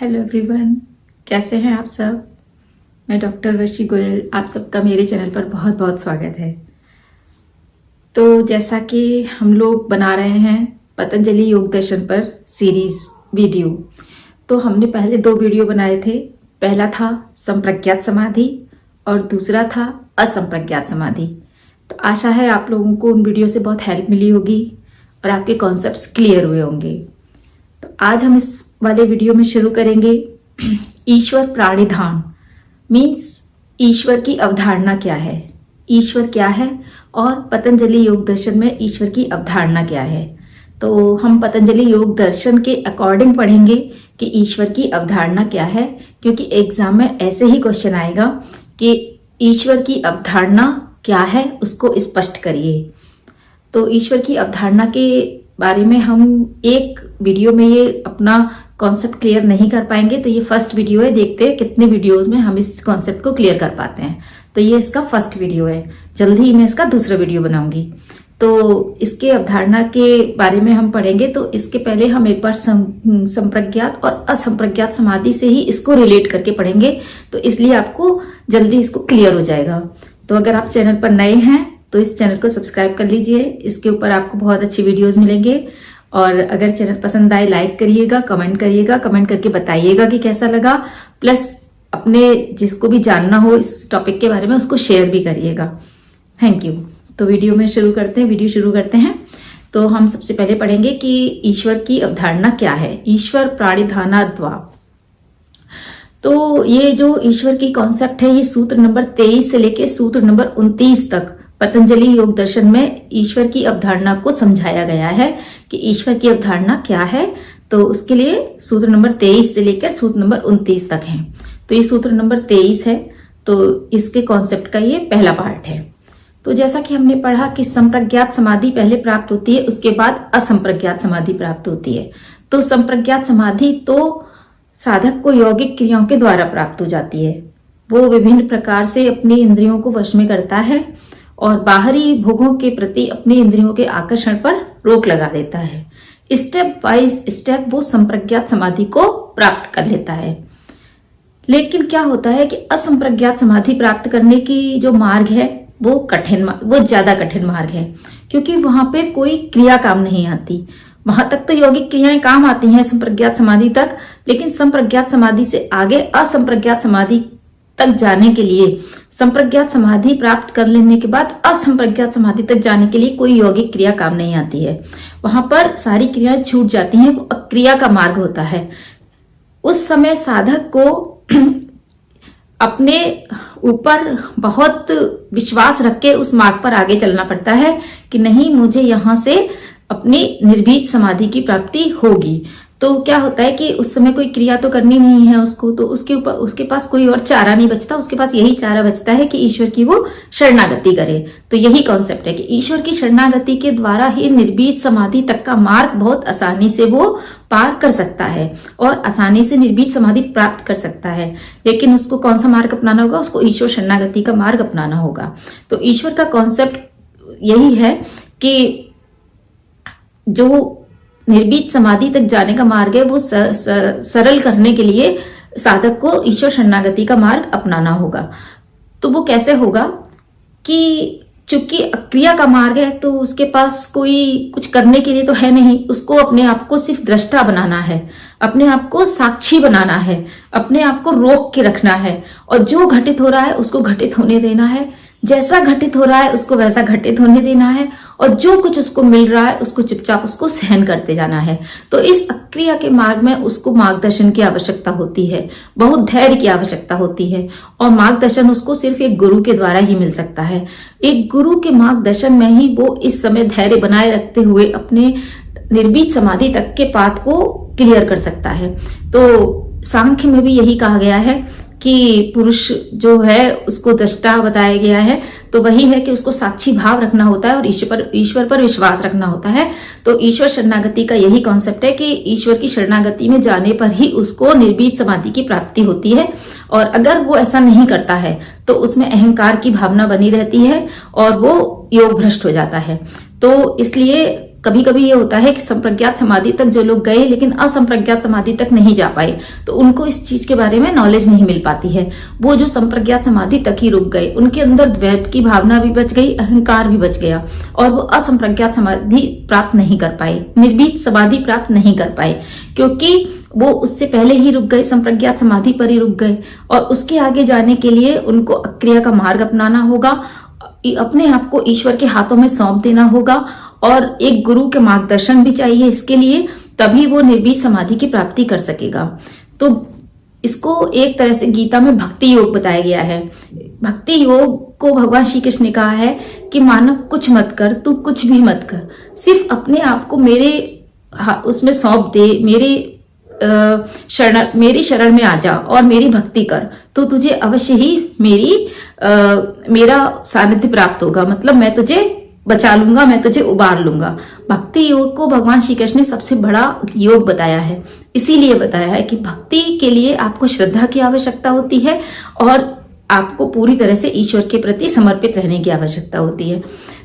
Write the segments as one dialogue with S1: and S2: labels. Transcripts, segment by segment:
S1: Hello everyone, कैसे हैं आप सब। मैं डॉक्टर वर्षी गोयल, आप सबका मेरे चैनल पर बहुत बहुत स्वागत है। तो जैसा कि हम लोग बना रहे हैं पतंजलि योग दर्शन पर सीरीज वीडियो, तो हमने पहले 2 वीडियो बनाए थे। पहला था संप्रज्ञात समाधि और दूसरा था असंप्रज्ञात समाधि। तो आशा है आप लोगों को उन वीडियो से बहुत हेल्प मिली होगी और आपके कॉन्सेप्ट्स क्लियर हुए होंगे। तो आज हम इस वाले वीडियो में शुरू करेंगे ईश्वर प्राणिधान मीन्स ईश्वर की अवधारणा क्या है, ईश्वर क्या है और पतंजलि योग दर्शन में ईश्वर की अवधारणा क्या है। तो हम पतंजलि योग दर्शन के अकॉर्डिंग पढ़ेंगे कि ईश्वर की अवधारणा क्या है, क्योंकि एग्जाम में ऐसे ही क्वेश्चन आएगा कि ईश्वर की अवधारणा क्या है, उसको स्पष्ट करिए। तो ईश्वर की अवधारणा के बारे में हम एक वीडियो में ये अपना कॉन्सेप्ट क्लियर नहीं कर पाएंगे, तो ये फर्स्ट वीडियो है। देखते हैं कितने वीडियोस में हम इस कॉन्सेप्ट को क्लियर कर पाते हैं। तो ये इसका फर्स्ट वीडियो है, जल्दी ही मैं इसका दूसरा वीडियो बनाऊंगी। तो इसके अवधारणा के बारे में हम पढ़ेंगे। तो इसके पहले हम एक बार संप्रज्ञात और असंप्रज्ञात समाधि से ही इसको रिलेट करके पढ़ेंगे, तो इसलिए आपको जल्दी इसको क्लियर हो जाएगा। तो अगर आप चैनल पर नए हैं तो इस चैनल को सब्सक्राइब कर लीजिए, इसके ऊपर आपको बहुत अच्छी वीडियोस मिलेंगे। और अगर चैनल पसंद आए लाइक करिएगा, कमेंट करिएगा, कमेंट करके बताइएगा कि कैसा लगा। प्लस अपने जिसको भी जानना हो इस टॉपिक के बारे में उसको शेयर भी करिएगा। Thank you. तो वीडियो शुरू करते हैं। तो हम सबसे पहले पढ़ेंगे कि ईश्वर की अवधारणा क्या है। ईश्वर प्राणिधानाद्वा। तो ये जो ईश्वर की कॉन्सेप्ट है, ये सूत्र नंबर 23 से लेके सूत्र नंबर 29 तक पतंजलि योग दर्शन में ईश्वर की अवधारणा को समझाया गया है कि ईश्वर की अवधारणा क्या है। तो उसके लिए सूत्र नंबर 23 से लेकर सूत्र नंबर 29 तक है। तो ये सूत्र नंबर 23 है, तो इसके कॉन्सेप्ट का ये पहला पार्ट है। तो जैसा कि हमने पढ़ा कि संप्रज्ञात समाधि पहले प्राप्त होती है, उसके बाद असंप्रज्ञात समाधि प्राप्त होती है। तो संप्रज्ञात समाधि तो साधक को यौगिक क्रियाओं के द्वारा प्राप्त हो जाती है। वो विभिन्न प्रकार से अपनी इंद्रियों को वश में करता है और बाहरी भोगों के प्रति अपने इंद्रियों के आकर्षण पर रोक लगा देता है। स्टेप वाइज स्टेप वो संप्रज्ञात समाधि को प्राप्त कर लेता है। लेकिन क्या होता है कि असंप्रज्ञात समाधि प्राप्त करने की जो मार्ग है वो ज्यादा कठिन मार्ग है, क्योंकि वहां पे कोई क्रिया काम नहीं आती। वहां तक तो यौगिक क्रियाएं काम आती हैं संप्रज्ञात समाधि तक, लेकिन संप्रज्ञात समाधि से आगे असंप्रज्ञात समाधि तक जाने के लिए, संप्रज्ञात समाधि प्राप्त कर लेने के बाद असंप्रज्ञात समाधि तक जाने के लिए कोई यौगिक क्रिया काम नहीं आती है। वहां पर सारी क्रियाएं छूट जाती हैं, वो अक्रिया का मार्ग होता है। उस समय साधक को अपने ऊपर बहुत विश्वास रख के उस मार्ग पर आगे चलना पड़ता है कि नहीं, मुझे यहां से अपनी निर्बीज समाधि की प्राप्ति होगी। तो क्या होता है कि उस समय कोई क्रिया तो करनी नहीं है उसको, तो उसके पास कोई और चारा नहीं बचता। उसके पास यही चारा बचता है कि ईश्वर की वो शरणागति करे। तो यही कॉन्सेप्ट है कि ईश्वर की शरणागति के द्वारा ही निर्बीज समाधि तक का मार्ग बहुत आसानी से वो पार कर सकता है और आसानी से निर्बीज समाधि प्राप्त कर सकता है। लेकिन उसको कौन सा मार्ग अपनाना होगा? उसको ईश्वर शरणागति का मार्ग अपनाना होगा। तो ईश्वर का कॉन्सेप्ट यही है कि जो निर्बीज समाधि तक जाने का मार्ग है वो सरल करने के लिए साधक को ईश्वर शरणागति का मार्ग अपनाना होगा। तो वो कैसे होगा कि चूंकि अक्रिया का मार्ग है, तो उसके पास कोई कुछ करने के लिए तो है नहीं। उसको अपने आप को सिर्फ दृष्टा बनाना है, अपने आप को साक्षी बनाना है, अपने आप को रोक के रखना है और जो घटित हो रहा है उसको घटित होने देना है। जैसा घटित हो रहा है उसको वैसा घटित होने देना है और जो कुछ उसको मिल रहा है उसको चुपचाप उसको सहन करते जाना है। तो इस अक्रिया के मार्ग में उसको मार्गदर्शन की आवश्यकता होती है, बहुत धैर्य की आवश्यकता होती है और मार्गदर्शन उसको सिर्फ एक गुरु के द्वारा ही मिल सकता है। एक गुरु के मार्गदर्शन में ही वो इस समय धैर्य बनाए रखते हुए अपने निर्बीज समाधि तक के पाथ को क्लियर कर सकता है। तो सांख्य में भी यही कहा गया है कि पुरुष जो है उसको दृष्टा बताया गया है। तो वही है कि उसको साक्षी भाव रखना होता है और ईश्वर पर विश्वास रखना होता है। तो ईश्वर शरणागति का यही कॉन्सेप्ट है कि ईश्वर की शरणागति में जाने पर ही उसको निर्बीज समाधि की प्राप्ति होती है। और अगर वो ऐसा नहीं करता है तो उसमें अहंकार की भावना बनी रहती है और वो योग भ्रष्ट हो जाता है। तो इसलिए कभी कभी ये होता है कि संप्रज्ञात समाधि तक जो लोग गए लेकिन असंप्रज्ञात समाधि तक नहीं जा पाए, तो उनको इस चीज के बारे में नॉलेज नहीं मिल पाती है। वो जो संप्रज्ञात समाधि तक ही रुक गए, उनके अंदर द्वैत की भावना भी बच गई, अहंकार भी बच गया, और वो असंप्रज्ञात समाधि प्राप्त नहीं कर पाए, निर्भीत समाधि प्राप्त नहीं कर पाए, क्योंकि वो उससे पहले ही रुक गए, संप्रज्ञात समाधि पर ही रुक गए। और उसके आगे जाने के लिए उनको अक्रिया का मार्ग अपनाना होगा, अपने आप को ईश्वर के हाथों में सौंप देना होगा, और एक गुरु के मार्गदर्शन भी चाहिए इसके लिए, तभी वो निर्भीत समाधि की प्राप्ति कर सकेगा। तो इसको एक तरह से गीता में भक्ति योग बताया गया है। भक्ति योग को भगवान श्री कृष्ण ने कहा है कि मानव कुछ मत कर, तू कुछ भी मत कर, सिर्फ अपने आप को मेरे उसमें सौंप दे, मेरी शरण में आ जा और मेरी भक्ति कर, तो तुझे अवश्य ही मेरा सानिध्य प्राप्त होगा। मतलब मैं तुझे बचा लूंगा, मैं तुझे उबार लूंगा। भक्ति योग को भगवान श्री कृष्ण ने सबसे बड़ा योग बताया है, इसीलिए बताया है कि भक्ति के लिए आपको श्रद्धा की आवश्यकता होती है और आपको पूरी तरह से ईश्वर के प्रति समर्पित रहने की आवश्यकता होती है।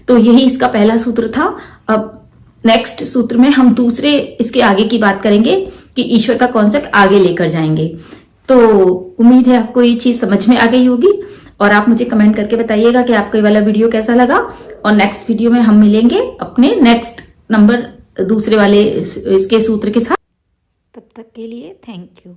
S1: तो यही इसका पहला सूत्र था। अब नेक्स्ट सूत्र में हम दूसरे इसके आगे की बात करेंगे कि ईश्वर का कॉन्सेप्ट आगे लेकर जाएंगे। तो उम्मीद है आपको ये चीज समझ में आ गई होगी, और आप मुझे कमेंट करके बताइएगा कि आपको ये वाला वीडियो कैसा लगा। और नेक्स्ट वीडियो में हम मिलेंगे अपने नेक्स्ट नंबर दूसरे वाले इसके सूत्र के साथ। तब तक के लिए थैंक यू।